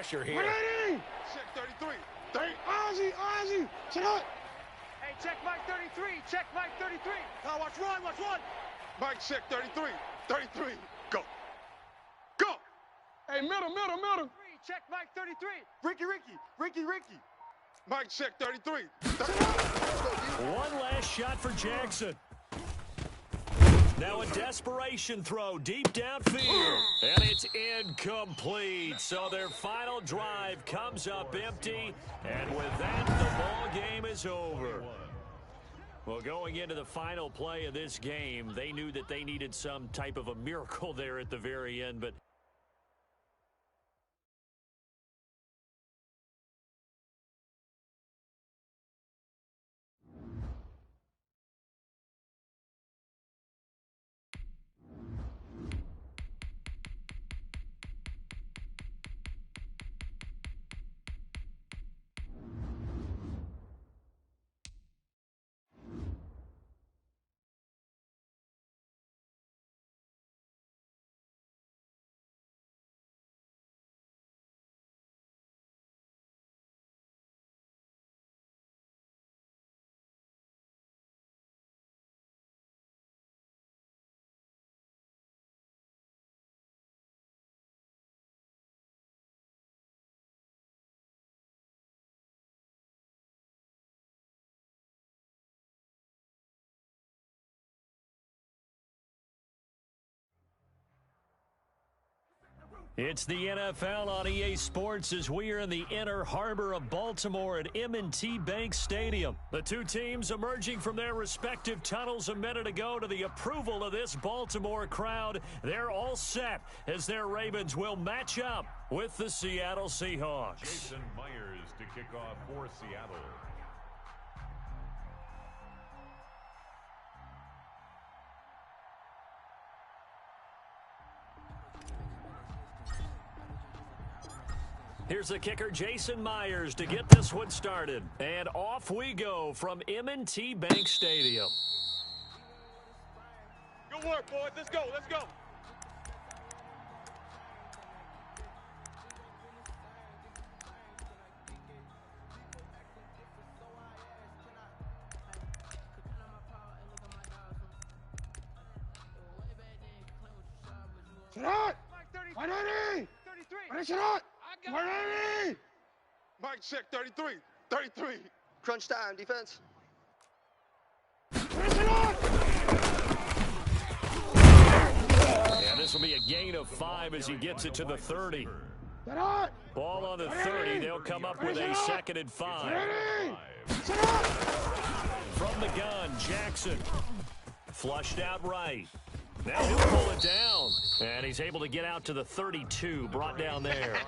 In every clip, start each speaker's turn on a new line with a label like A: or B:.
A: pressure here.
B: Check 33. Ozzy, shut up.
C: Hey, check Mike 33. Check Mike 33.
B: Now watch one. Mike, check 33. 33. Go. Hey, middle.
C: Check Mike 33.
B: Ricky. Mike, check 33.
D: One last shot for Jackson. Now a desperation throw deep downfield. And it's incomplete. So their final drive comes up empty. And with that, the ball game is over. Well, going into the final play of this game, they knew that they needed some type of a miracle there at the very end, but it's the NFL on EA Sports as we are in the inner harbor of Baltimore at M&T Bank Stadium. The two teams emerging from their respective tunnels a minute ago to the approval of this Baltimore crowd. They're all set as their Ravens will match up with the Seattle Seahawks.
E: Jason Myers to kick off for Seattle.
D: Here's the kicker, Jason Myers, to get this one started. And off we go from M&T Bank Stadium.
B: Good work, boys. Let's go. Shut up!
C: Mike 33. 33.
B: Shut up! Mike, check 33.
F: Crunch time, defense.
D: And this will be a gain of 5 as he gets it to the 30. Ball on the 30. They'll come up with a 2nd and 5. From the gun, Jackson. Flushed out right. Now he'll pull it down. And he's able to get out to the 32, brought down there.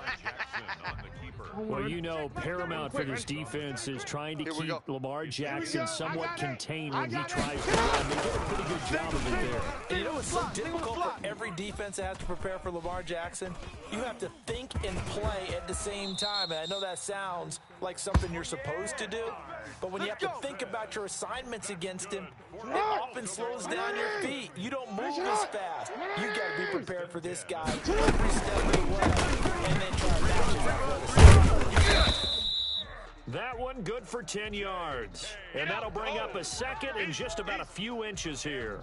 D: Well, you know, paramount for this defense is trying to keep Lamar Jackson somewhat contained when he tries to run. They did a pretty good job of it there.
A: And you know what's so difficult for every defense that has to prepare for Lamar Jackson? You have to think and play at the same time. And I know that sounds like something you're supposed to do, but when you have to think about your assignments against him, it often slows down your feet. You don't move as fast. You got to be prepared for this guy every step of the way, and then try to match his athleticism.
D: That one good for 10 yards. And that'll bring up a 2nd and just about a few inches here.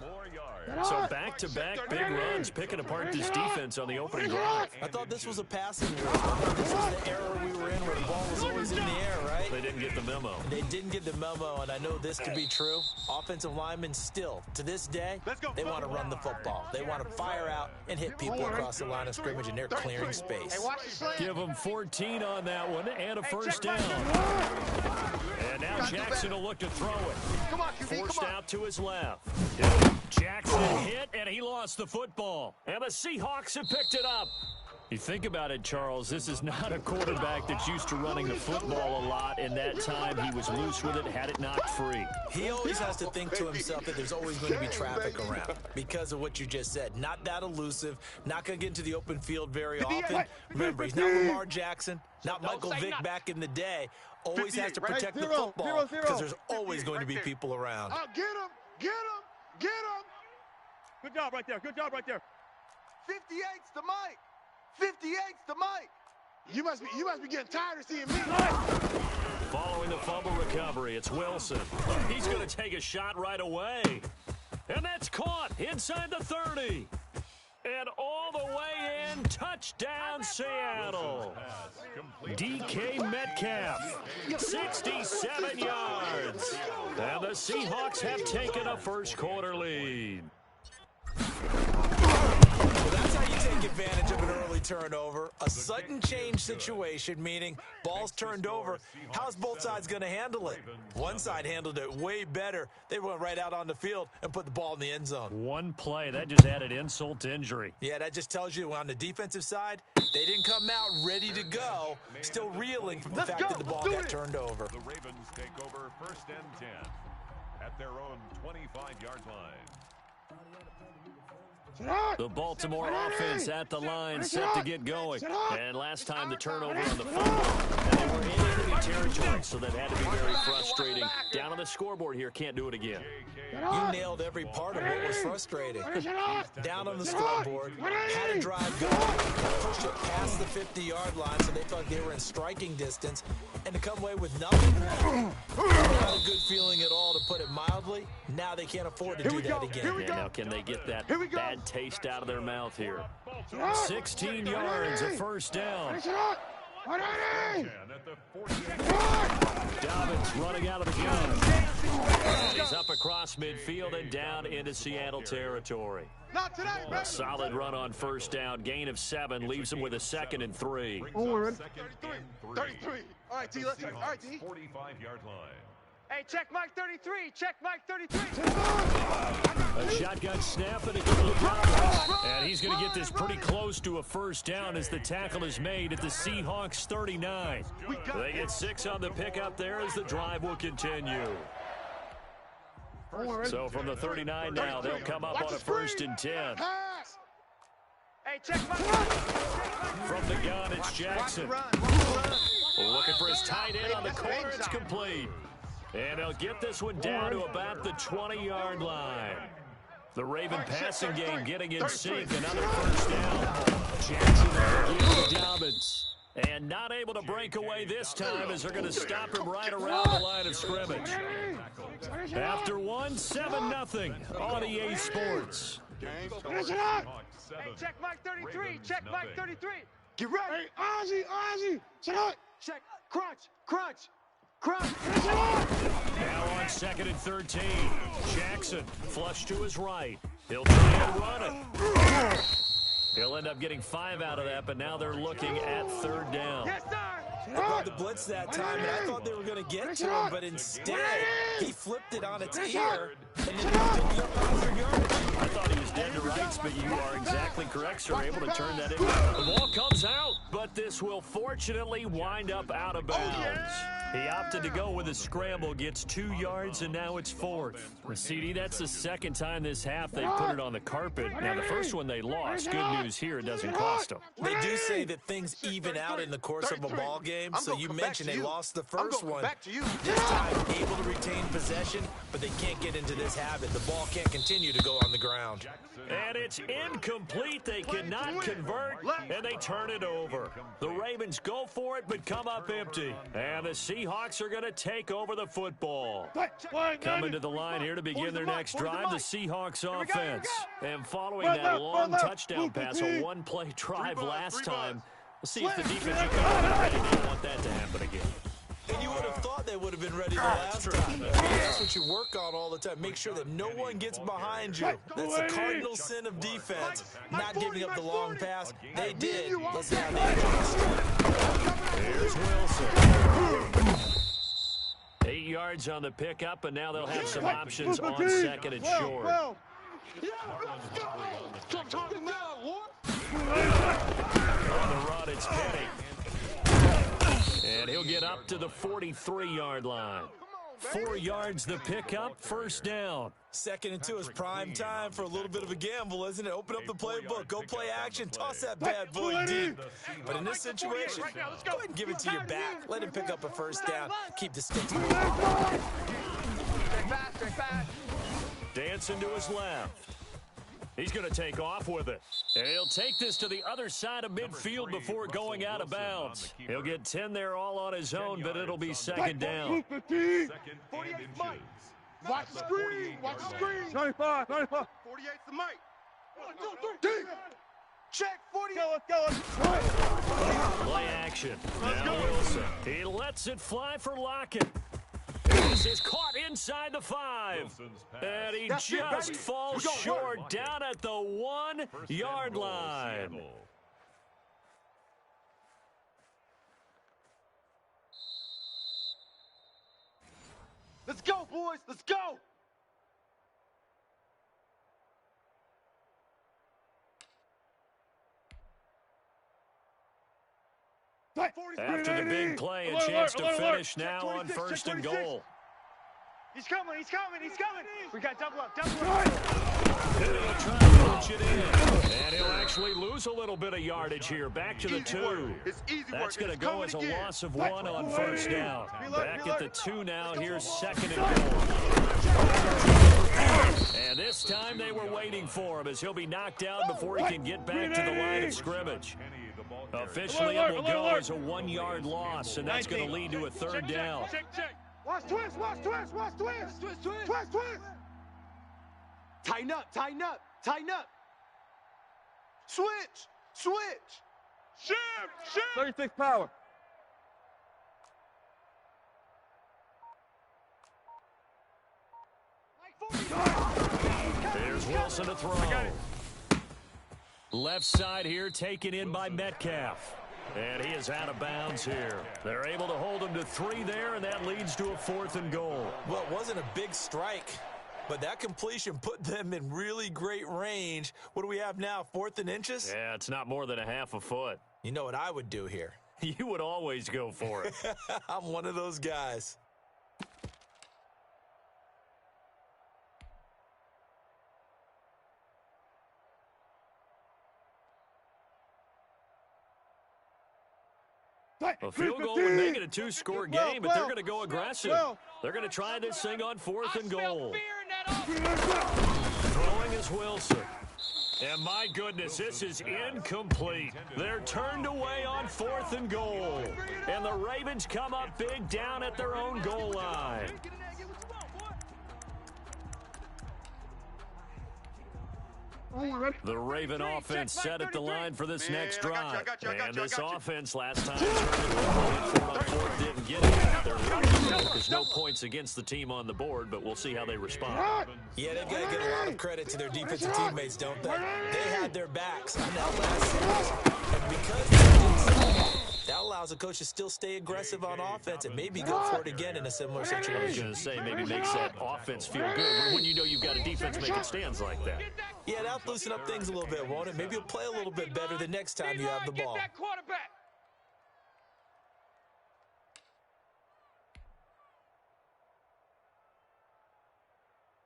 D: So back-to-back big runs picking apart this defense on the opening drive.
A: I thought this was a passing war. I thought this was the era we were in where the ball was always in the air, right?
D: They didn't get the memo.
A: They didn't get the memo, and I know this to be true. Offensive linemen still, to this day, they want to run the football. They want to fire out and hit people across the line of scrimmage, and they're clearing space.
D: Give them 14 on that one and a 1st down. And now Jackson will look to throw it. Forced out to his left. Jackson hit, and he lost the football. And the Seahawks have picked it up. You think about it, Charles, this is not a quarterback that's used to running the football a lot, and that time he was loose with it, had it knocked free.
A: He always has to think to himself that there's always going to be traffic around because of what you just said. Not that elusive, not going to get into the open field very often. Remember, he's not Lamar Jackson, not Michael Vick back in the day. Always has to protect the football because there's always going to be people around.
B: Oh, get him!
C: Good job right there.
F: 58's the Mike. 58's the Mike.
B: You must be getting tired of seeing me.
D: Following the fumble recovery, it's Wilson. He's going to take a shot right away. And that's caught inside the 30. And all the way in, touchdown Seattle. DK Metcalf, 67 yards. And the Seahawks have taken a first quarter lead.
A: Well, that's how you take advantage of an early turnover. A sudden change situation, meaning ball's turned over. How's both sides going to handle it? One side handled it way better. They went right out on the field and put the ball in the end zone.
D: One play, that just added insult to injury.
A: Yeah, that just tells you on the defensive side, they didn't come out ready to go, still reeling from the fact that the ball got turned over.
E: The Ravens take over 1st and 10 at their own 25-yard line.
D: The Baltimore offense at the line, set to get going. And last time the turnover on the fumble, and they were in enemy territory, so that had to be very frustrating. Down on the scoreboard here, can't do it again.
A: You nailed every part of what was frustrating. Down on the scoreboard, had a drive going, pushed it past the 50-yard line so they thought they were in striking distance, and to come away with nothing, not a good feeling at all, to put it mildly. Now they can't afford to do that again.
D: Yeah, now can they get that bad taste out of their mouth here? 16 yards, a first down. Dobbins running out of the gun. And he's up across midfield and down into Seattle territory. A solid run on first down. Gain of 7 leaves him with a 2nd and 3.
B: 33. All right, T, let's go. All right, T.
E: 45-yard line.
C: Hey, check Mike 33. Check Mike 33.
D: A shotgun snap and a couple of drops. And he's going to get this pretty close to a first down as the tackle is made at the Seahawks 39. They get 6 on the pickup there as the drive will continue. So from the 39 now, they'll come up on a 1st and 10.
C: Hey, check Mike.
D: From the gun, it's Jackson. Looking for his tight end on the corner. It's complete. And they'll get this one down to about the 20-yard line. The Raven passing game getting in sync. Another first down. Jackson gives to Dobbins. And not able to break away this time as they're going to stop him right around the line of scrimmage. After one, 7-0 on EA Sports.
C: Hey, check Mike 33. Check Mike 33.
B: Get ready. Ozzy. Shut up.
C: Check. Crunch.
D: Now on 2nd and 13. Jackson flush to his right. He'll try and run it. He'll end up getting 5 out of that, but now they're looking at 3rd down.
C: Yes, sir.
A: They brought the blitz that time, and I thought they were going to get to him, but instead, he flipped it on its ear, and then moved it up 100 yards.
D: I thought he was dead to rights, but you are exactly correct, sir. Able to turn that in. The ball comes out, but this will fortunately wind up out of bounds. He opted to go with a scramble, gets 2 yards, and now it's 4th. CD, that's the 2nd time this half they put it on the carpet. Now, the first one they lost. Good news here, it doesn't cost them.
A: They do say that things even out in the course of a ball game, so you mentioned they lost the first one. This time, able to retain possession, but they can't get into this habit. The ball can't continue to go on the ground.
D: And it's incomplete. They cannot convert, and they turn it over. The Ravens go for it, but come up empty. And the Seahawks are going to take over the football. Coming to the line here to begin their next drive, the Seahawks offense. And following that long touchdown pass, a one-play drive last time, we'll see if the defense will come out ready. They don't want that to happen again.
A: And you would have thought they would have been ready the last time. That's what you work on all the time. Make sure that no one gets behind you. That's the cardinal sin of defense, not giving up the long pass. They did. Let's see how they
D: Here's Wilson. 8 yards on the pickup, and now they'll have some options on 2nd and short. On the run, it's Penny. And he'll get up to the 43-yard line. 4 yards the pickup, 1st down.
A: 2nd and 2 is prime time for a little bit of a gamble, isn't it? Open up the playbook, go play action, toss that bad boy deep. But in this situation, go ahead and give it to your back. Let him pick up a 1st down. Keep the sticks moving.
C: Straight back.
D: Dancing to his left. He's going to take off with it. And he'll take this to the other side of midfield before going out of bounds. He'll get 10 there all on his own, but it'll be second down.
B: 48 Mike. Watch the screen. Watch the screen. 95. 48's the Mike. 1, 2, 3. Check 40. Go.
D: Play action. Now Wilson. He lets it fly for Lockett. This is caught inside the 5. And he just falls short down at the 1-yard line.
B: Let's go, boys. Let's go.
D: After the big play, a chance to finish now on 1st and goal.
C: He's coming. We got double up.
D: And he'll try to punch it in. And he'll actually lose a little bit of yardage here. Back to the 2. That's going to go as a loss of 1 on 1st down. Back at the 2 now. Here's 2nd and goal. And this time they were waiting for him as he'll be knocked down before he can get back to the line of scrimmage. Officially, it will go as a 1-yard loss, and that's going to lead to a 3rd down.
C: Watch twist.
B: Tighten up. Switch. Shift. 36 power.
D: There's Wilson to throw. Left side here taken in by Metcalf. And he is out of bounds here. They're able to hold him to 3 there, and that leads to a 4th and goal.
A: Well, it wasn't a big strike, but that completion put them in really great range. What do we have now, 4th and inches?
D: Yeah, it's not more than a half a foot.
A: You know what I would do here?
D: You would always go for it.
A: I'm one of those guys.
D: A field goal would make it a 2-score game, but they're going to go aggressive. They're going to try this thing on 4th and goal. Throwing is Wilson. And my goodness, this is incomplete. They're turned away on 4th and goal. And the Ravens come up big down at their own goal line. The Raven offense set at the line for this next drive. And this offense last time turned it over on 4th, didn't get it. They're running out. There's no points against the team on the board, but we'll see how they respond.
A: Yeah, they've got to give a lot of credit to their defensive teammates, don't they? They had their backs on that last series. And because they did so, that allows a coach to still stay aggressive on offense and maybe go for it again in a similar
D: I was
A: situation.
D: going to say maybe makes that offense feel good, but when you know you've got a defense making stands like that.
A: Yeah, that'll loosen up things a little bit, won't it? Maybe you'll play a little bit better the next time you have the ball.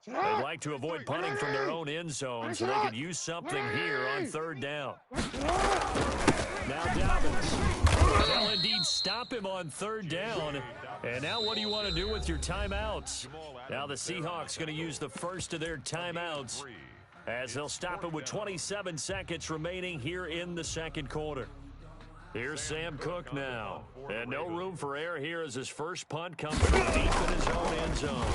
D: They'd like to avoid punting from their own end zone so they could use something here on 3rd down. Now Dobbins. They'll indeed stop him on 3rd down. And now what do you want to do with your timeouts? Now the Seahawks going to use the first of their timeouts as they'll stop it with 27 seconds remaining here in the 2nd quarter. Here's Sam Cook now. And no room for error here as his first punt comes from deep in his own end zone.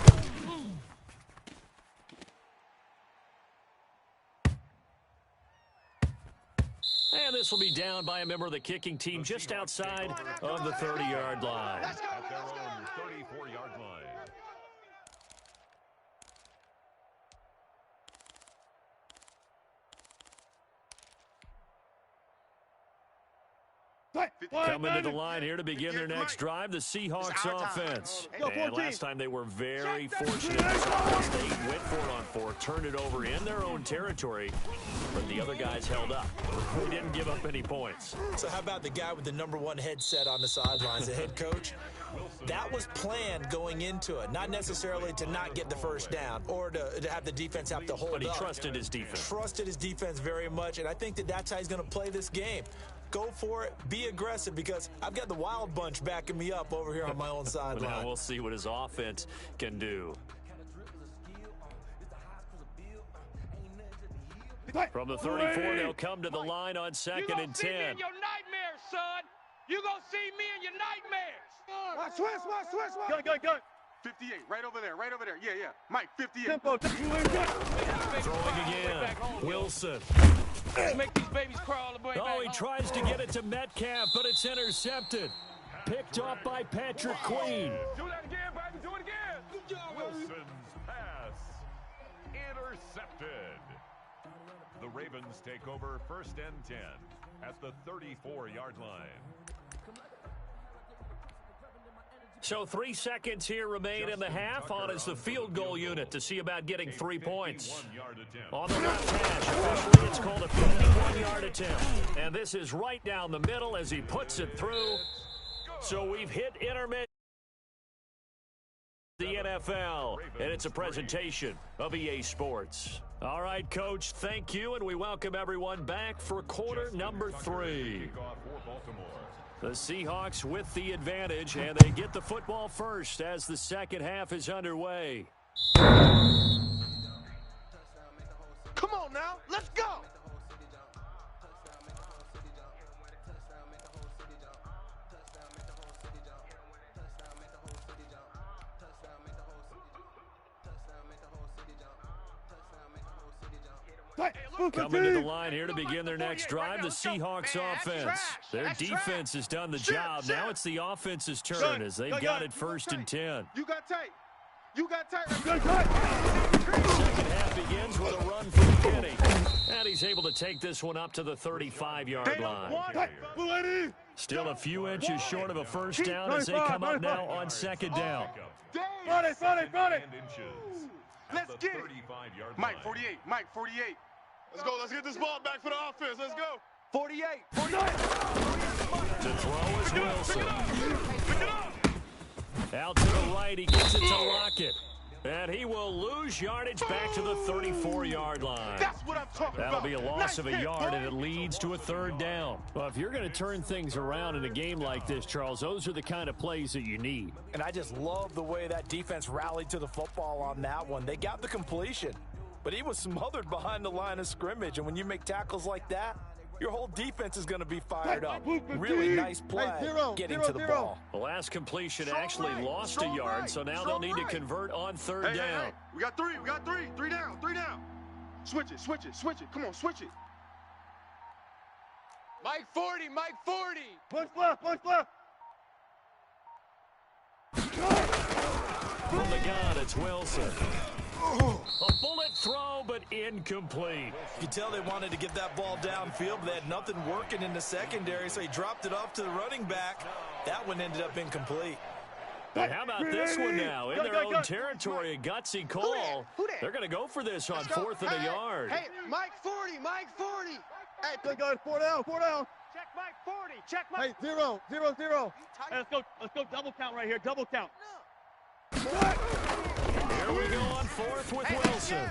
D: And this will be down by a member of the kicking team just outside of the 30-yard line.
E: At their own 34-yard line.
D: Coming to the line here to begin their next drive, the Seahawks offense. And last time they were very fortunate. This offense, they went for it on 4th, turned it over in their own territory, but the other guys held up. They didn't give up any points.
A: So how about the guy with the #1 headset on the sidelines, the head coach? That was planned going into it, not necessarily to not get the first down or to have the defense have to hold up.
D: But he trusted his defense.
A: Trusted his defense very much, and I think that's how he's going to play this game. Go for it. Be aggressive because I've got the Wild Bunch backing me up over here on my own sideline.
D: Now we'll see what his offense can do. From the 34, they'll come to the line on 2nd and 10.
C: You gonna see me in your nightmares, son. You gonna see me in your nightmares.
B: Switch. Go. 58, right over there. Yeah. Mike, 58. Tempo.
D: Throwing again. Wilson.
C: Make these babies crawl away.
D: Oh, he tries to get it to Metcalf, but it's intercepted. Picked off by Patrick Queen.
E: Do that again, baby. Do it again. Wilson's pass intercepted. The Ravens take over 1st and 10 at the 34-yard line.
D: So 3 seconds here remain in the half. On is the field goal unit to see about getting 3 points. On the left hash, officially it's called a 51-yard attempt. And this is right down the middle as he puts it through. So we've hit intermission. The NFL, and it's a presentation of EA Sports. All right, Coach, thank you, and we welcome everyone back for quarter number 3. The Seahawks with the advantage, and they get the football first as the second half is underway.
B: Come on now, let's go.
D: Coming to the line here to begin their next drive, the Seahawks offense. Their defense has done the job. Now it's the offense's turn as they've got it 1st and 10.
B: You got tight.
D: Second half begins with a run for Kenny. And he's able to take this one up to the 35-yard line. Still a few inches short of a first down as they come up now on 2nd down.
B: Run it. Let's get it. Mike, 48. Let's get this ball back for the offense. Let's go. 48.
D: To throw is Wilson. Out to the right, he gets it to Lockett. And he will lose yardage back to the 34-yard line.
B: That's what I'm talking about.
D: That'll be a loss of a yard, and it leads to a 3rd down. Well, if you're going to turn things around in a game like this, Charles, those are the kind of plays that you need.
A: And I just love the way that defense rallied to the football on that one. They got the completion, but he was smothered behind the line of scrimmage. And when you make tackles like that, your whole defense is going to be fired up. Really nice play getting to the ball.
D: The last completion actually lost a yard, so now they'll need to convert on 3rd down.
B: Hey. We got three. Three down. Switch it. Come on, switch it.
C: Mike 40.
B: Punch left.
D: From the gun, it's Wilson. A bullet throw, but incomplete.
A: You could tell they wanted to get that ball downfield, but they had nothing working in the secondary, so he dropped it off to the running back. That one ended up incomplete.
D: Hey, how about this one now? In their own territory, a gutsy call. They're going to go for this on 4th and a yard.
B: Hey, Mike 40. Hey,
F: go, 4 down.
C: Check Mike 40. Check Mike.
F: Hey, 0. Hey, let's go double count right here. Double count.
D: Here we go on 4th with Wilson.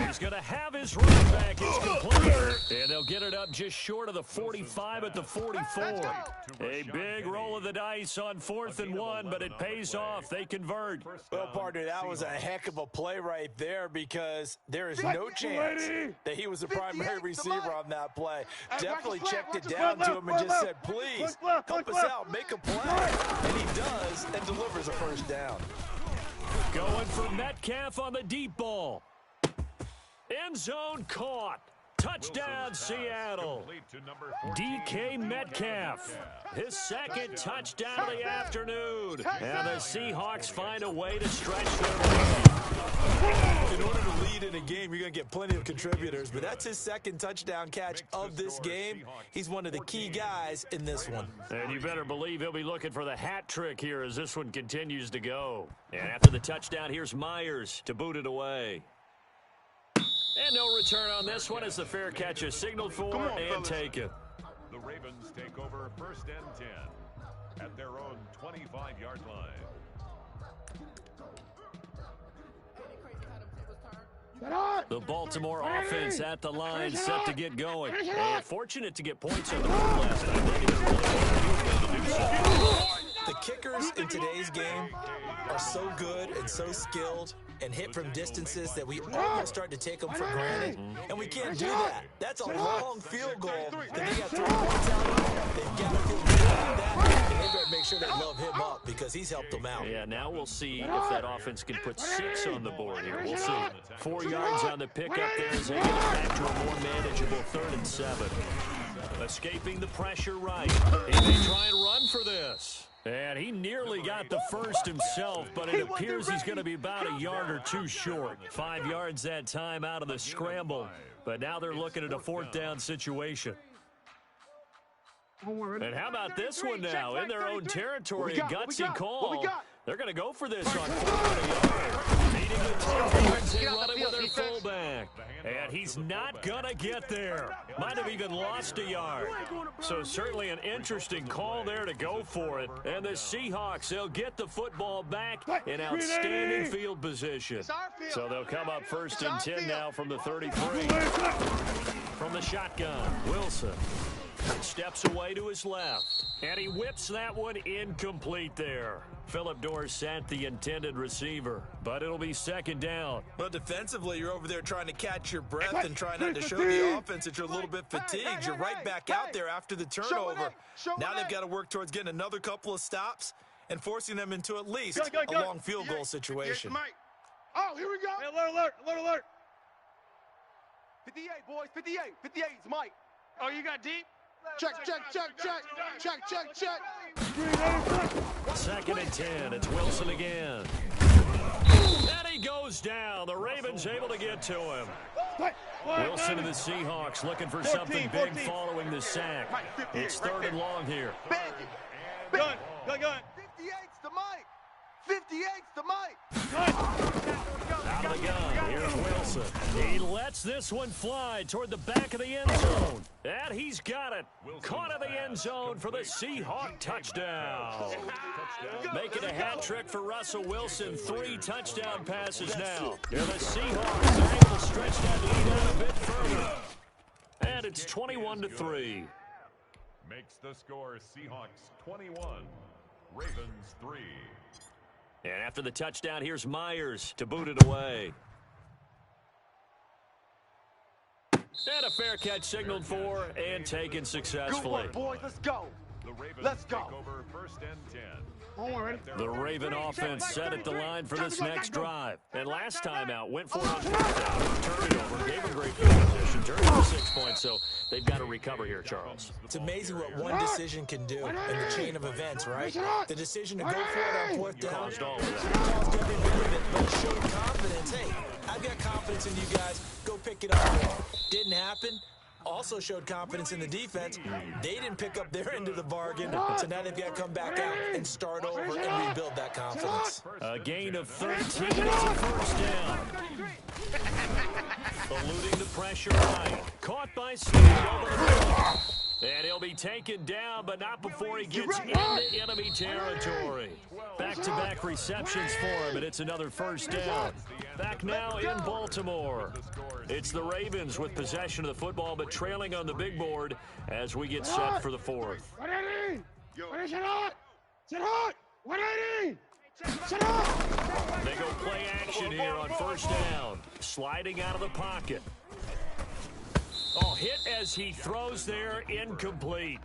D: He's going to have his run back. It's complete. And they'll get it up just short of the 45 at the 44. A big roll of the dice on 4th and 1, but it pays off. They convert.
A: Well, partner, that was a heck of a play right there because there is no chance that he was the primary receiver on that play. Definitely checked it down to him and just said, please, help us out, make a play. And he does and delivers a 1st down.
D: Going for Metcalf on the deep ball. End zone caught. Touchdown, Seattle. DK Metcalf, his 2nd touchdown of the afternoon. And the Seahawks find a way to stretch their lead.
A: In order to lead in a game, you're going to get plenty of contributors, but that's his 2nd touchdown catch of this game. He's one of the key guys in this one.
D: And you better believe he'll be looking for the hat trick here as this one continues to go. And after the touchdown, here's Myers to boot it away. And no return on this one as the fair catch is signaled for and taken.
E: The Ravens take over 1st and 10 at their own 25-yard line.
D: The Baltimore offense at the line set to get going. And fortunate to get points on the board last night.
A: The kickers in today's game are so good and so skilled and hit from distances that we almost start to take them for granted, and we can't do that. That's a long field goal that they got 3 points out of. They've got to feel good about that, and they better make sure they love him up because he's helped them out.
D: Yeah, now we'll see if that offense can put 6 on the board here. We'll see. 4 yards on the pickup there as they get it back to a more manageable 3rd and 7. Escaping the pressure right. He may try and run for this. And he nearly got the first himself, but it appears he's going to be about a yard or 2 short. 5 yards that time out of the scramble. But now they're looking at a 4th down situation. And how about this one now? In their own territory, a gutsy call. They're going to go for this on 4th and a yard. Needing the 10 yards and running with their fullback. And he's not going to get there. Might have even lost a yard. So certainly an interesting call there to go for it. And the Seahawks, they'll get the football back in outstanding field position. So they'll come up 1st and 10 now from the 33. From the shotgun, Wilson steps away to his left. And he whips that one incomplete there. Phillip Dorsett, the intended receiver. But it'll be 2nd down.
A: Well, defensively, you're over there trying to catch your breath and trying not to show the offense that you're a little bit fatigued. You're right back out there after the turnover. Now they've got to work towards getting another couple of stops and forcing them into at least a long field goal situation.
B: Oh, here we go.
F: Hey, alert.
B: 58, boys. 58. 58 is Mike.
C: Oh, you got deep?
B: Check.
D: 2nd and 10. It's Wilson again. And he goes down. The Ravens able to get to him. Wilson and the Seahawks looking for something big following the sack. It's 3rd and long here.
F: Gun.
B: 58's the Mike. 58's the Mike.
D: Out of the gun, here's Wilson. He lets this one fly toward the back of the end zone. And he's got it. Caught in the end zone for the Seahawk touchdown. Making a hat trick for Russell Wilson. 3 touchdown passes now. And the Seahawks are able to stretch that lead out a bit further. And it's 21-3.
E: Makes the score Seahawks 21, Ravens 3.
D: And after the touchdown, here's Myers to boot it away. And a fair catch signaled for and taken successfully.
B: Good one, boys. Let's go.
E: The Ravens
B: Let's go.
E: take over 1st and 10.
D: The Raven offense set at the line for this next drive. And last time out, went for it on 4th down, turned it over, gave them great field position, turned it to 6 points, so they've got to recover here, Charles.
A: It's amazing what one decision can do in the chain of events, right? The decision to go for it on 4th down
D: Caused all of that.
A: caused every bit of it, but it showed confidence. Hey, I've got confidence in you guys. Go pick it up. Didn't happen. Also showed confidence in the defense. They didn't pick up their end of the bargain, so now they've got to come back out and start over and rebuild that confidence.
D: A gain of 13 is a 1st down. Eluding the pressure right. Caught by Smith over the middle. And he'll be taken down, but not before he gets into enemy territory. Back-to-back receptions for him, and it's another 1st down. Back now in Baltimore. It's the Ravens with possession of the football, but trailing on the big board as we get set for the 4th. They go play action here on 1st down. Sliding out of the pocket. Oh, hit as he throws there, incomplete.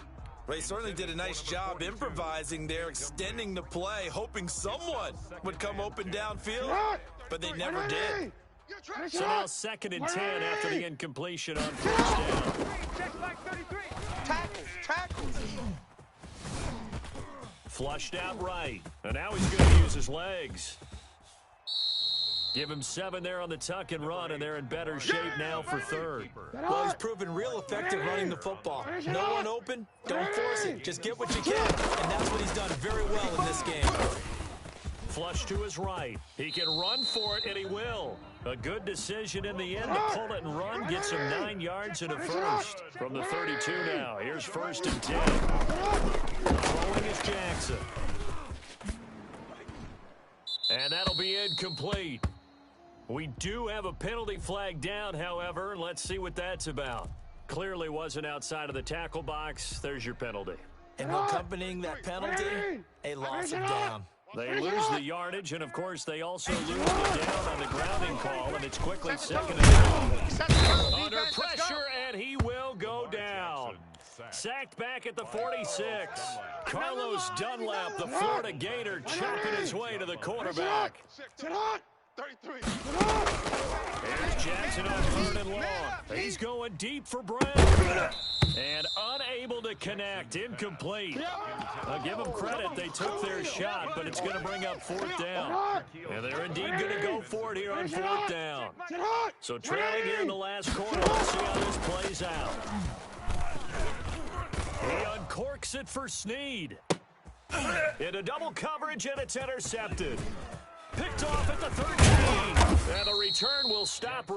A: They certainly did a nice job improvising there, extending the play, hoping someone would come open downfield, but they never did.
D: So now 2nd and 10 after the incompletion on 1st down.
B: Tackles.
D: Flushed out right, and now he's going to use his legs. Give him 7 there on the tuck and run, and they're in better shape now for 3rd.
A: Well, he's proven real effective running the football. No one open, don't force it. Just get what you can, and that's what he's done very well in this game.
D: Flush to his right. He can run for it, and he will. A good decision in the end to pull it and run. Gets him 9 yards and a 1st. From the 32 now, here's 1st and 10. Throwing is Jackson. And that'll be incomplete. We do have a penalty flag down, however. Let's see what that's about. Clearly wasn't outside of the tackle box. There's your penalty.
A: And accompanying that penalty, a loss of down.
D: They lose the yardage, and, of course, they also lose the down on the grounding call, and it's quickly second and goal. Under pressure, and he will go down. Sacked back at the 46. Carlos Dunlap, the Florida Gator, chopping his way to the quarterback.
B: 33.
D: Here's Jackson on 3rd and long. He's going deep for Brown. And unable to connect. Incomplete. I'll give them credit. They took their shot, but it's going to bring up 4th down. And they're indeed going to go for it here on 4th down. So trailing here in the last quarter. Let's see how this plays out. He uncorks it for Snead. Into double coverage, and it's intercepted. Picked off at the 13. And the return will stop.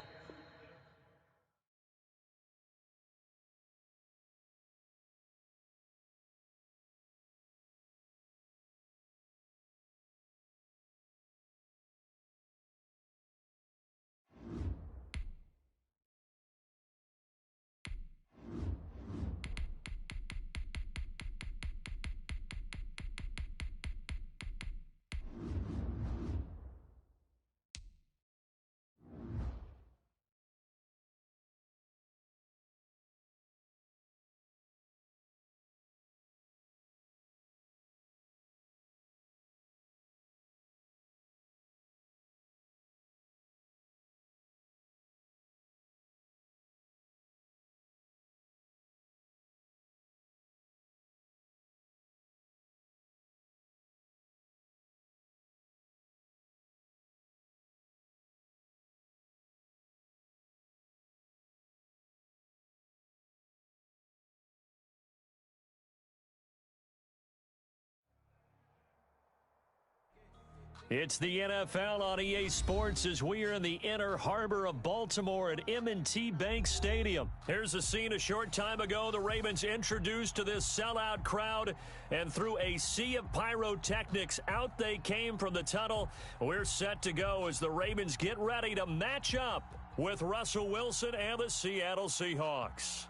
D: It's the NFL on EA Sports as we are in the inner harbor of Baltimore at M&T Bank Stadium. Here's a scene a short time ago. The Ravens introduced to this sellout crowd, and through a sea of pyrotechnics, out they came from the tunnel. We're set to go as the Ravens get ready to match up with Russell Wilson and the Seattle Seahawks.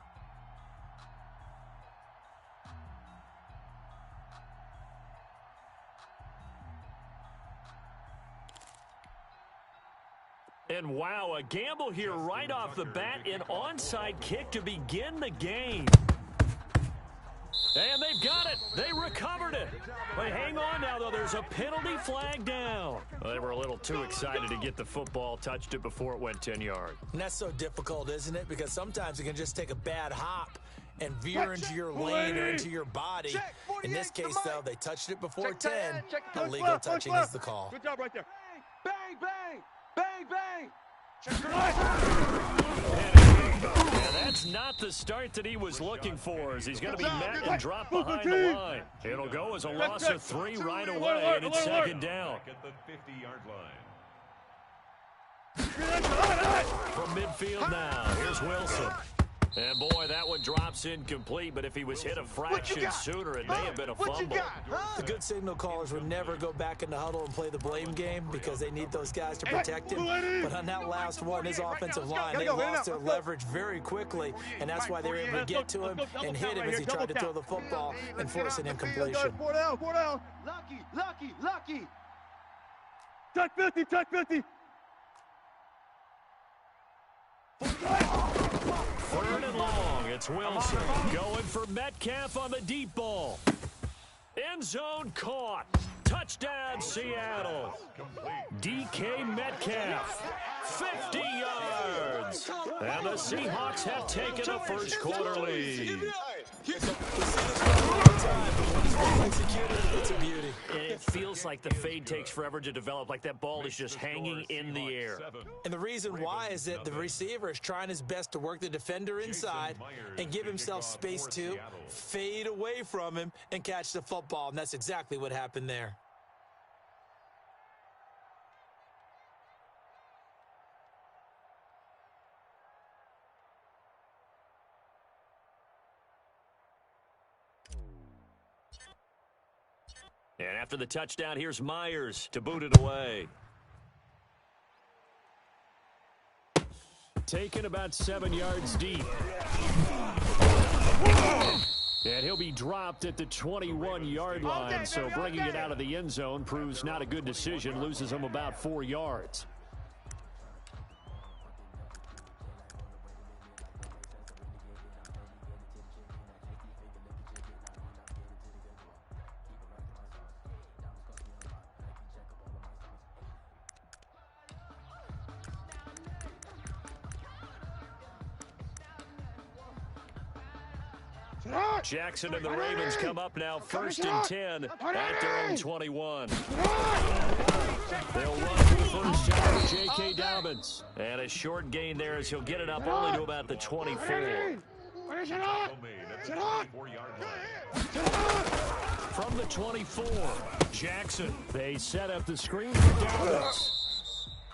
D: And wow, a gamble here right off the bat, an onside kick to begin the game. And they've got it. They recovered it. But hang on now, though. There's a penalty flag down. Well, they were a little too excited to get the football, touched it before it went 10 yards.
A: And that's so difficult, isn't it? Because sometimes it can just take a bad hop and veer into your lane or into your body. In this case, though, they touched it before 10. Illegal touching is the call.
F: Good job right there.
B: Bang, bang, bang, bang.
D: Yeah, that's not the start that he was looking for, as he's going to be met and dropped behind the line. It'll go as a loss of 3 right away, and it's second down.
E: At the 50-yard line.
D: From midfield now, here's Wilson. And, boy, that one drops incomplete, but if he was hit a fraction sooner, it may have been a fumble.
A: The good signal callers would never go back in the huddle and play the blame game because they need those guys to protect him. But on that last one, his offensive line, they lost their leverage very quickly, and that's why they were able to get to him and hit him as he tried to throw the football and force an incompletion.
F: 4 down, 4 down.
B: Lucky.
F: Touch 50, touch 50.
D: 3rd and long, it's Wilson going for Metcalf on the deep ball. End zone caught. Touchdown, Seattle. DK Metcalf, 50 yards. And the Seahawks have taken a first quarter lead.
A: It's a beauty.
D: And it feels like the fade takes forever to develop, like that ball is just hanging in the air.
A: And the reason why is that the receiver is trying his best to work the defender inside and give himself space to fade away from him and catch the football. And that's exactly what happened there.
D: And after the touchdown, here's Myers to boot it away. Taken about 7 yards deep. And he'll be dropped at the 21-yard line, so bringing it out of the end zone proves not a good decision, loses him about 4 yards. Jackson and the Ravens come up now, 1st and 10 at their own 21. They'll run for first down with J.K. Dobbins. And a short gain there as he'll get it up only to about the 24. From the 24, Jackson. They set up the screen for Dobbins.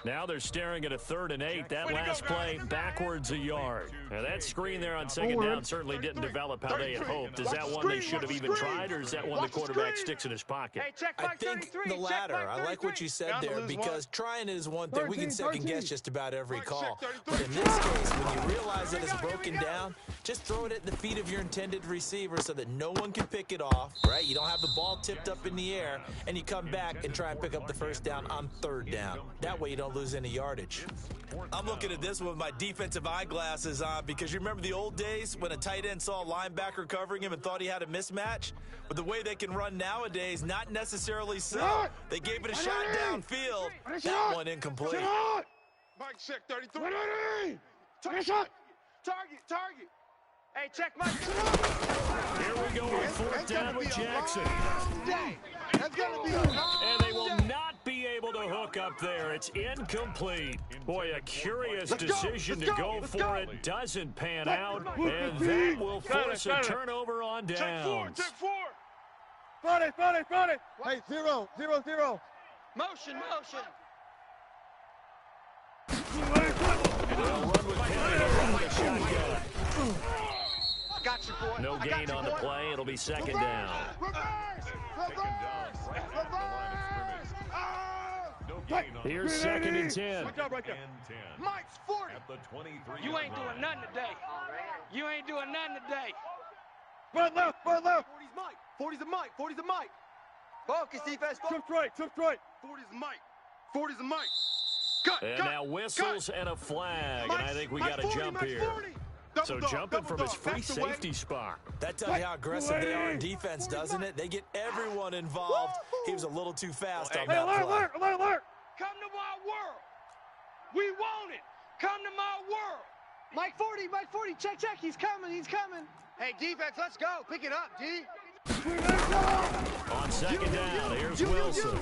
D: Now they're staring at a 3rd and 8. That last play backwards a yard. Now that screen there on 2nd down certainly didn't develop how they had hoped. Is that one they should have even tried, or is that one the quarterback sticks in his pocket?
A: I think the latter. I like what you said there, because trying is one thing. We can second guess just about every call. But in this case, when you realize that it's broken down, just throw it at the feet of your intended receiver so that no one can pick it off, right? You don't have the ball tipped up in the air, and you come back and try and pick up the first down on 3rd down. That way you don't lose any yardage. I'm looking at this one with my defensive eyeglasses on, because you remember the old days when a tight end saw a linebacker covering him and thought he had a mismatch? But the way they can run nowadays, not necessarily so. They gave it a shot downfield. That one incomplete.
B: Mike, check 33. Take a shot. Target.
C: Hey, check Mike.
D: Here we go with 4th down with Jackson.
B: That's gonna be a
D: And they will not be able to hook up there. It's incomplete. Boy, a curious decision to go for it. Doesn't pan out. And that will force a turnover on downs.
B: Check 4.
F: Front it. Hey, 0.
C: Motion.
D: They'll run with Penny on the shotgun.
C: Got you, boy.
D: No gain on the play. It'll be 2nd down. Here's 2nd and 10.
C: Mike's 40. You ain't doing nothing today.
F: Front left.
B: 40's Mike. 40's a Mike. Focus, defense.
F: Took right.
B: 40's a Mike. Cut.
D: And now whistles and a flag. And I think we got to jump here. So jumping from his free safety spot.
A: That tells you how aggressive they are in defense, doesn't it? They get everyone involved. He was a little too fast on that play.
F: Alert.
C: Come to my world. We want it. Come to my world.
B: Mike 40. Check. He's coming. Hey, defense, let's go. Pick it up, D.
D: On 2nd down, here's Wilson.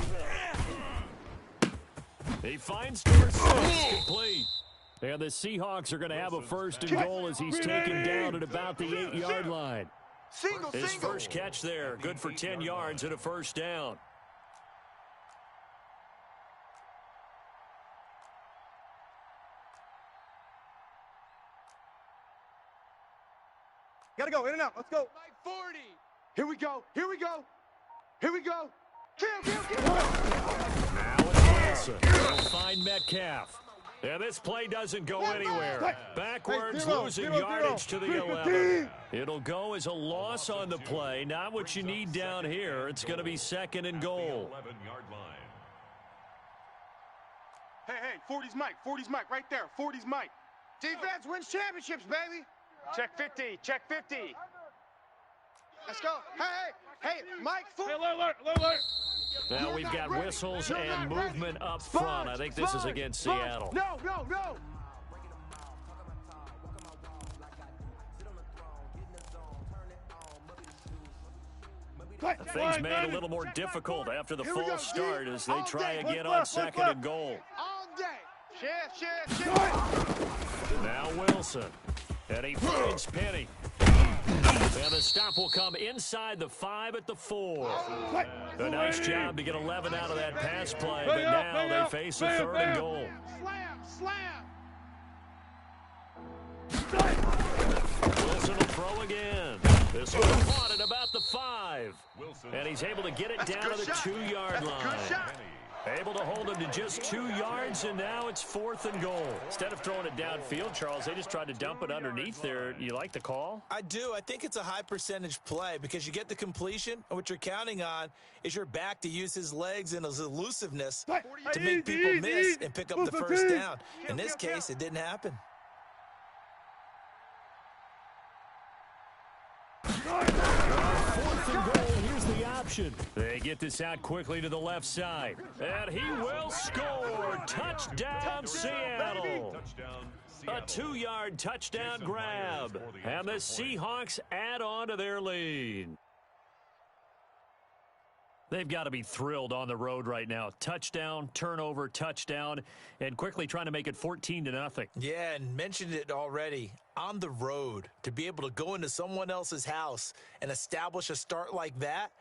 D: He finds Dorsey. It's complete. And the Seahawks are going to have a 1st and goal as he's taken down at about the 8-yard line. His first catch there, good for 10 yards and a 1st down.
F: Gotta go, in and out. Let's go.
B: Mike 40. Here we go. Kill.
D: Now it's Wilson. He'll find Metcalf. And this play doesn't go anywhere. Backwards, losing yardage to the 11. It'll go as a loss on the play. Not what you need down here. It's going to be 2nd and goal.
B: Hey, 40's Mike right there. 40's Mike. Defense wins championships, baby.
C: Check 50.
B: Let's go. Hey, Mike 40.
F: Alert.
D: Now we've got whistles and movement up front. I think this is against Seattle.
B: No.
D: Things made a little more difficult after the false start as they try again on 2nd and goal.
B: All day. Shift.
D: Now Wilson. And he finds Penny. And the stop will come inside the 5 at the 4. A nice job to get 11 out of that pass play, but now they face a 3rd and goal.
B: Slam.
D: Wilson will throw again. This one caught at about the 5. And he's able to get it down to the 2-yard line. Able to hold him to just 2 yards, and now it's 4th and goal. Instead of throwing it downfield, Charles, they just tried to dump it underneath there. You like the call?
A: I do. I think it's a high percentage play because you get the completion, and what you're counting on is your back to use his legs and his elusiveness to make people miss and pick up the first down. In this case, it didn't happen.
D: Here's the option. They get this out quickly to the left side. And he will score. Touchdown, Seattle. A 2-yard touchdown grab. And the Seahawks add on to their lead. They've got to be thrilled on the road right now. Touchdown, turnover, touchdown, and quickly trying to make it 14-0.
A: Yeah, and mentioned it already. On the road, to be able to go into someone else's house and establish a start like that,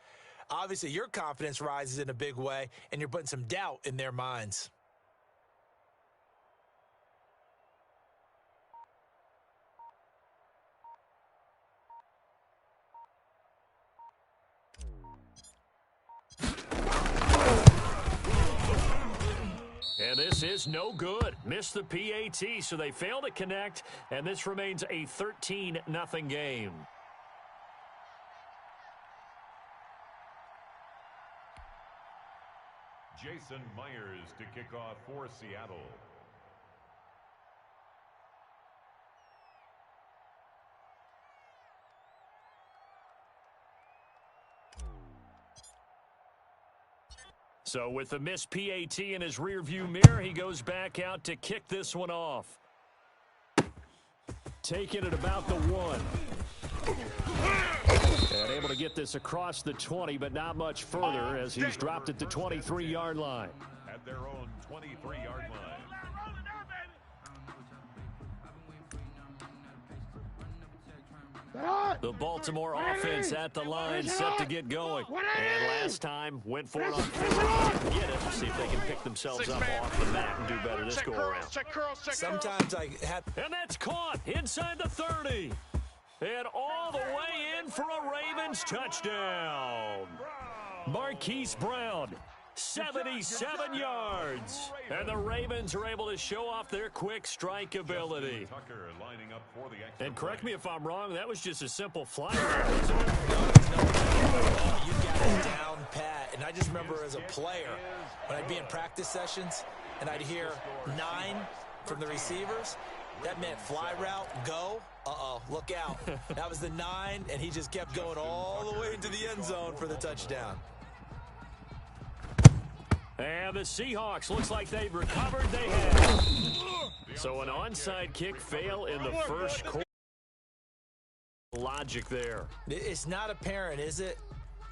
A: obviously your confidence rises in a big way, and you're putting some doubt in their minds.
D: And this is no good. Missed the PAT, so they fail to connect, and this remains a 13-0 game.
E: Jason Myers to kick off for Seattle.
D: So with the missed PAT in his rearview mirror, he goes back out to kick this one off. Taking it about the 1. And able to get this across the 20, but not much further as he's dropped at the 23-yard line.
E: At their own 23-yard line.
D: The Baltimore offense at the line, set to get going. And last time, went for it on 50. Get it. See if they can pick themselves up off the mat and do better this go-around.
A: Sometimes I have...
D: And that's caught inside the 30. And all the way in for a Ravens touchdown. Marquise Brown, 77 yards. And the Ravens are able to show off their quick strike ability. And correct me if I'm wrong, that was just a simple fly.
A: You got it down pat. And I just remember as a player, when I'd be in practice sessions and I'd hear 9 from the receivers, that meant fly route, go. Uh-oh, look out. That was the 9, and he just kept going all the way into the end zone for the touchdown.
D: And the Seahawks, looks like they've recovered. They have. So an onside kick fail in the first quarter. Logic there.
A: It's not apparent, is it?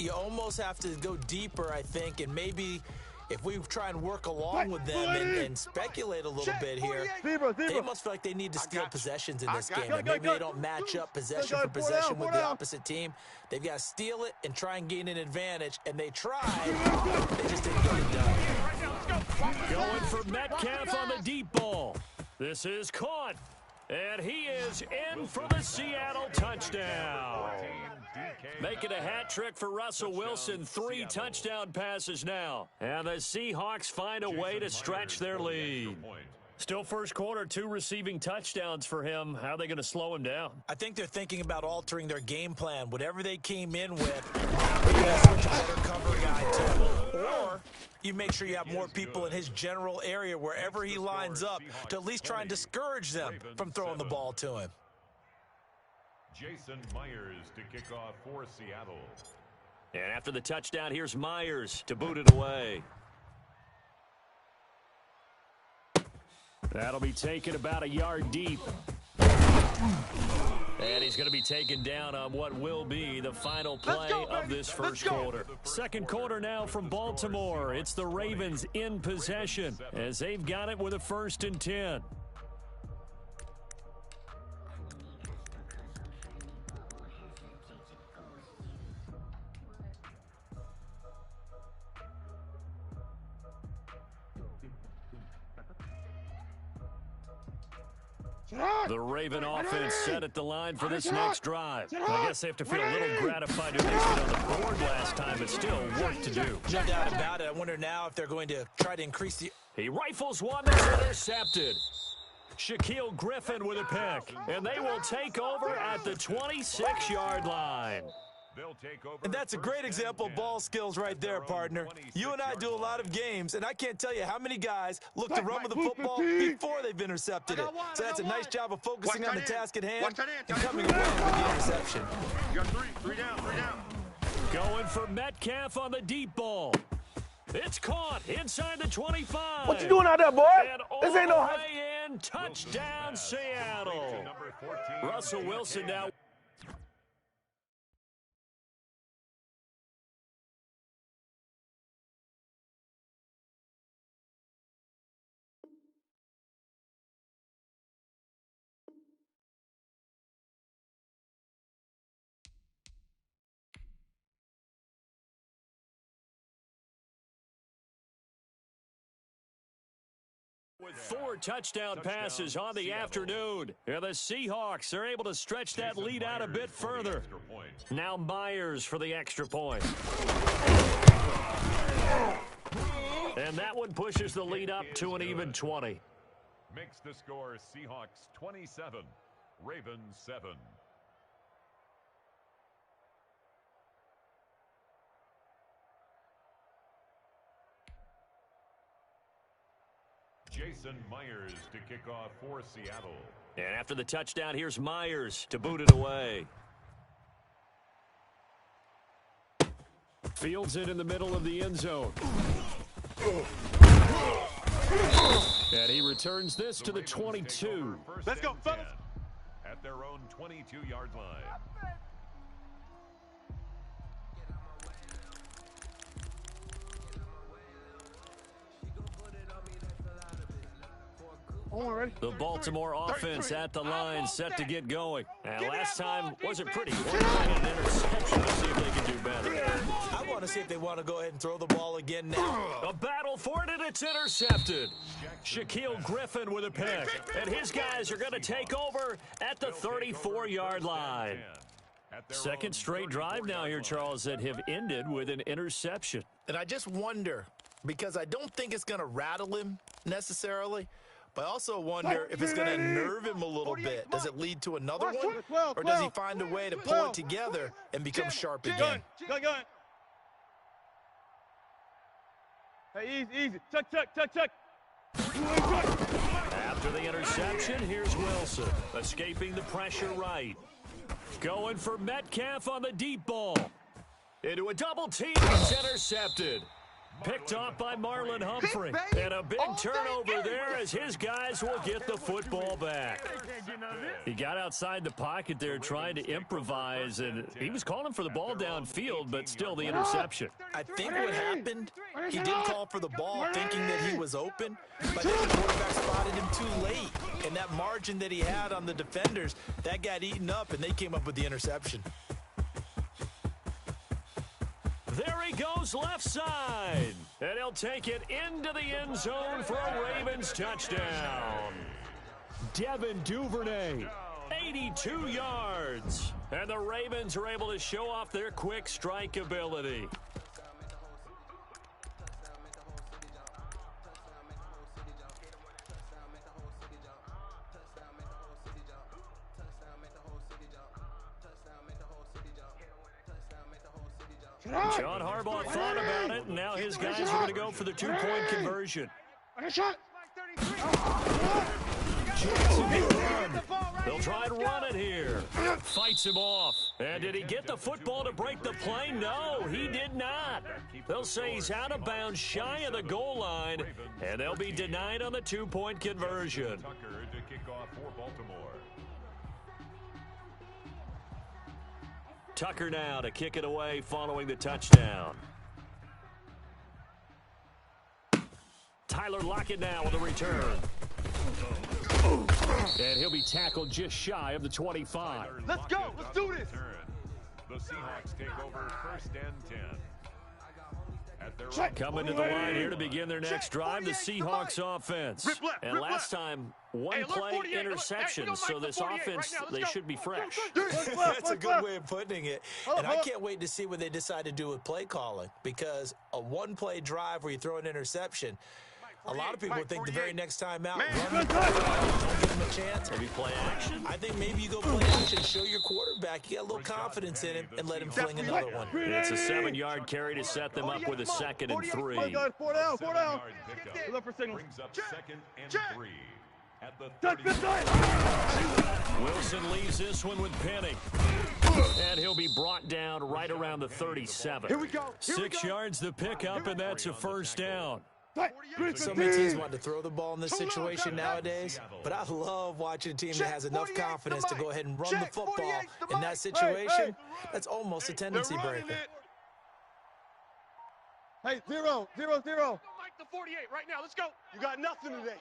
A: You almost have to go deeper, I think, and maybe if we try and work along with them and speculate a little bit here, they almost feel like they need to steal possessions in this game. And maybe they don't match up possession for possession with the opposite team. They've got to steal it and try and gain an advantage. And they tried. They just didn't get it done.
D: Going for Metcalf on the deep ball. This is caught. And he is in for the Seattle touchdown. Making a hat trick for Russell Wilson. 3 touchdown passes now. And the Seahawks find a way to stretch their lead. Still first quarter, 2 receiving touchdowns for him. How are they going to slow him down?
A: I think they're thinking about altering their game plan. Whatever they came in with, now you got to switch a better cover guy to him. Or you make sure you have more people in his general area wherever he lines up to at least try and discourage them from throwing the ball to him.
E: Jason Myers to kick off for Seattle.
D: And after the touchdown, here's Myers to boot it away. That'll be taken about a yard deep. And he's going to be taken down on what will be the final play of this first quarter. Second quarter now from Baltimore. It's the Ravens in possession as they've got it with a 1st and 10. The Raven offense set at the line for this next drive. I guess they have to feel a little gratified to make it on the board last time, but still work to do.
A: No doubt about it. I wonder now if they're going to try to increase the...
D: He rifles one that's intercepted. Shaquille Griffin with a pick, and they will take over at the 26-yard line.
E: They'll take over.
A: And that's a great example of ball skills right there, partner. You and I do a lot of games, and I can't tell you how many guys look to run with the football before they've intercepted it. So that's a nice job of focusing on the task at hand and coming away with the interception.
B: You got three down.
D: Going for Metcalf on the deep ball. It's caught inside the 25.
G: What you doing out there, boy?
D: And
G: This ain't no
D: all the way in. Touchdown, Seattle. Russell Wilson now. With 4 touchdown passes on the afternoon. And the Seahawks are able to stretch that lead out a bit further. Now Myers for the extra point. And that one pushes the lead up to an even 20.
E: Makes the score Seahawks 27, Ravens 7. Jason Myers to kick off for Seattle.
D: And after the touchdown, here's Myers to boot it away. Fields it in the middle of the end zone. And he returns this to the 22.
B: Let's go, fellas.
E: At their own 22-yard line.
D: The Baltimore offense at the line, set to get going. And last time wasn't pretty. An interception. Let's see if they can do better.
A: I want to see if they want to go ahead and throw the ball again now.
D: A battle for it, and it's intercepted. Shaquille Griffin with a pick. And his guys are going to take over at the 34-yard line. Second straight drive now here, Charles, that have ended with an interception.
A: And I just wonder, because I don't think it's going to rattle him necessarily, but I also wonder if it's going to nerve him a little bit. Does it lead to another one? Or does he find a way to pull it together and become sharp again?
F: Go. Hey, easy. Tuck.
D: After the interception, here's Wilson. Escaping the pressure right. Going for Metcalf on the deep ball. Into a double team. He's intercepted. Picked off by Marlon Humphrey. And a big turnover there as his guys will get the football back. He got outside the pocket there trying to improvise, and he was calling for the ball downfield, but still the interception.
A: I think what happened, he did call for the ball thinking that he was open, but then the quarterback spotted him too late. And that margin that he had on the defenders, that got eaten up, and they came up with the interception.
D: There he goes left side. And he'll take it into the end zone for a Ravens touchdown. Devin Duvernay, 82 yards. And the Ravens are able to show off their quick strike ability. John Harbaugh thought about it, and now his guys are going to go for the two-point conversion. They'll try and run it here. Fights him off. And did he get the football to break the play? No, he did not. They'll say he's out of bounds shy of the goal line, and they'll be denied on the two-point conversion.
E: Tucker to kick off for Baltimore.
D: Tucker now to kick it away following the touchdown. Tyler Lockett now with a return. And he'll be tackled just shy of the 25.
B: Let's go. Let's do this.
E: The Seahawks take over 1st and 10 at their
D: Coming to the line here to begin their next drive, the Seahawks offense. And last time, one play interception, so this offense, they should be fresh.
A: That's a good way of putting it. And I can't wait to see what they decide to do with play calling, because a one-play drive where you throw an interception, a lot of people think the very next time out, run the ball, don't give him a chance.
D: Maybe play action?
A: I think maybe you go play action, show your quarterback, you got a little confidence in him, and let him fling another one.
D: It's a 7-yard carry to set them up with a 2nd and 3.
F: 4 down, 4 down.
E: Look for signals. Brings up 2nd and 3 at the 30.
D: Wilson leaves this one with Penny. And he'll be brought down right around the 37.
B: Here we go.
D: 6 yards the pickup, and that's a 1st down.
A: So many teams want to throw the ball in this situation nowadays, but I love watching a team that has enough confidence to go ahead and run the football in that situation. That's almost a tendency breaker.
F: Hey, 0, 0, 0.
C: Mike the 48 right now. Let's go.
B: You got nothing today.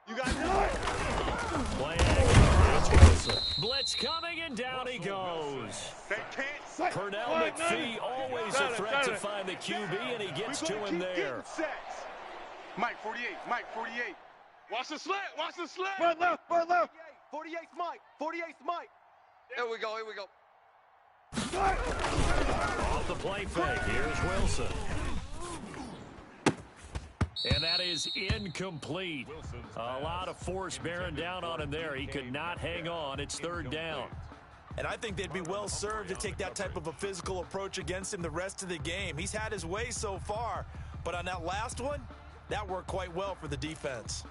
B: You got nothing.
D: Play action. Wilson. Blitz coming, and down he goes.
B: They can't.
D: Pernell McPhee, always a threat to find the QB, and he gets to him there.
B: Mike 48, Mike 48.
C: Watch the slant. Watch the slant.
F: Right left, right left.
B: 48's Mike, 48's Mike.
C: Here we go. Here we go.
D: Off the play fake, here's Wilson. And that is incomplete. A lot of force bearing down on him there. He could not hang on. It's 3rd down.
A: And I think they'd be well served to take that type of a physical approach against him the rest of the game. He's had his way so far, but on that last one, that worked quite well for the defense.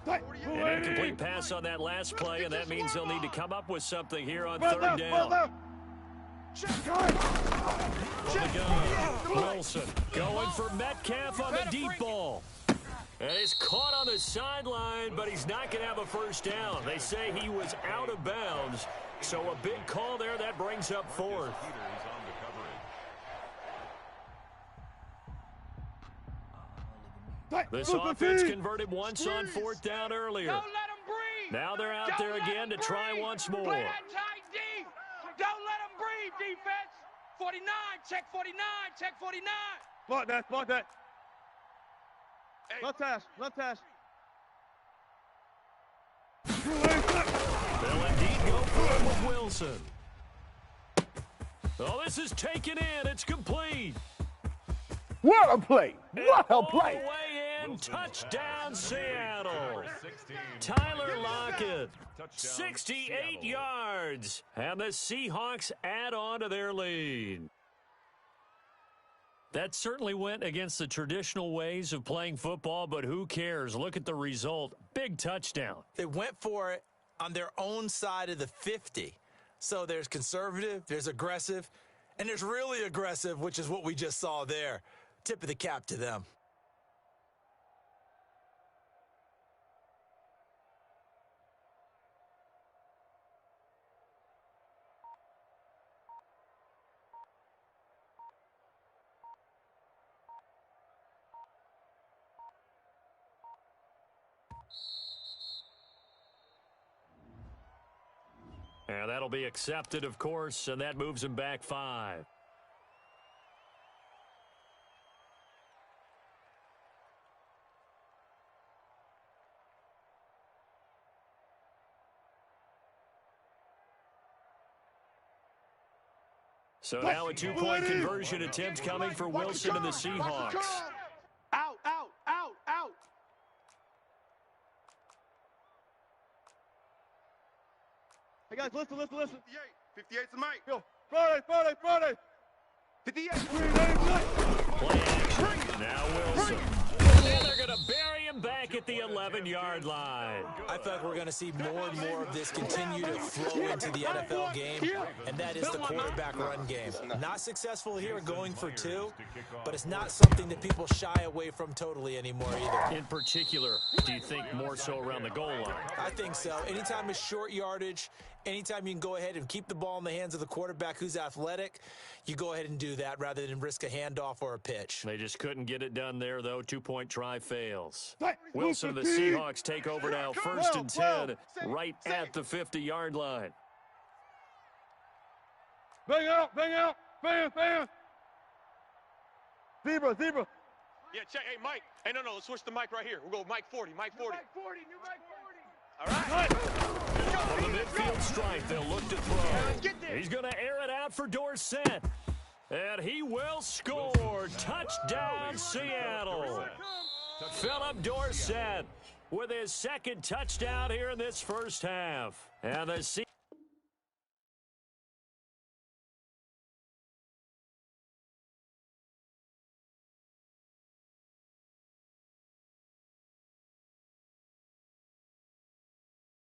D: An incomplete pass on that last play, and that means they'll need to come up with something here on 3rd down. Wilson going for Metcalf on the deep ball. And he's caught on the sideline, but he's not going to have a 1st down. They say he was out of bounds, so a big call there. That brings up 4th. This offense converted once on 4th down earlier.
C: Don't let him breathe.
D: Now they're out there again to try once more.
C: Play that tight D. Don't let him breathe, defense. 49, check 49, check 49.
F: Block that, block that. Left hash, left hash.
D: They'll indeed go for it with Wilson. Oh, this is taken in. It's complete.
F: What a play! What a play!
D: All the way in. Touchdown, Seattle. Tyler Lockett, 68 yards. And the Seahawks add on to their lead. That certainly went against the traditional ways of playing football, but who cares? Look at the result. Big touchdown.
A: They went for it on their own side of the 50. So there's conservative, there's aggressive, and there's really aggressive, which is what we just saw there. Tip of the cap to them.
D: And that'll be accepted, of course, and that moves him back 5. So now a 2-point conversion attempt coming for Wilson and the Seahawks.
B: Out, out, out, out.
F: Hey guys, listen, listen, listen.
B: 58's the mic.
F: Yo, Friday.
B: 58.
D: Play action. Now Wilson. And they're going to bury him back at the 11-yard line.
A: I feel like we're going to see more and more of this continue to flow into the NFL game, and that is the quarterback run game. Not successful here going for 2, but it's not something that people shy away from totally anymore either.
D: In particular, do you think more so around the goal line?
A: I think so. Anytime it's short yardage, anytime you can go ahead and keep the ball in the hands of the quarterback who's athletic, you go ahead and do that rather than risk a handoff or a pitch.
D: They just couldn't get it done there, though. 2-point try fails. Wilson and the Seahawks take over now, 1st and 10, right at the 50-yard line.
F: Bang out, bang out, bang. Zebra, zebra.
C: Yeah, check. Hey, Mike. Hey, no, let's switch the mic right here. We'll go Mike 40, Mike 40. New Mike 40. All right.
D: From the midfield stripe, they'll look to throw. He's going to air it out for Dorsett. And he will score. Touchdown, Seattle. Philip Dorsett with his second touchdown here in this first half. And the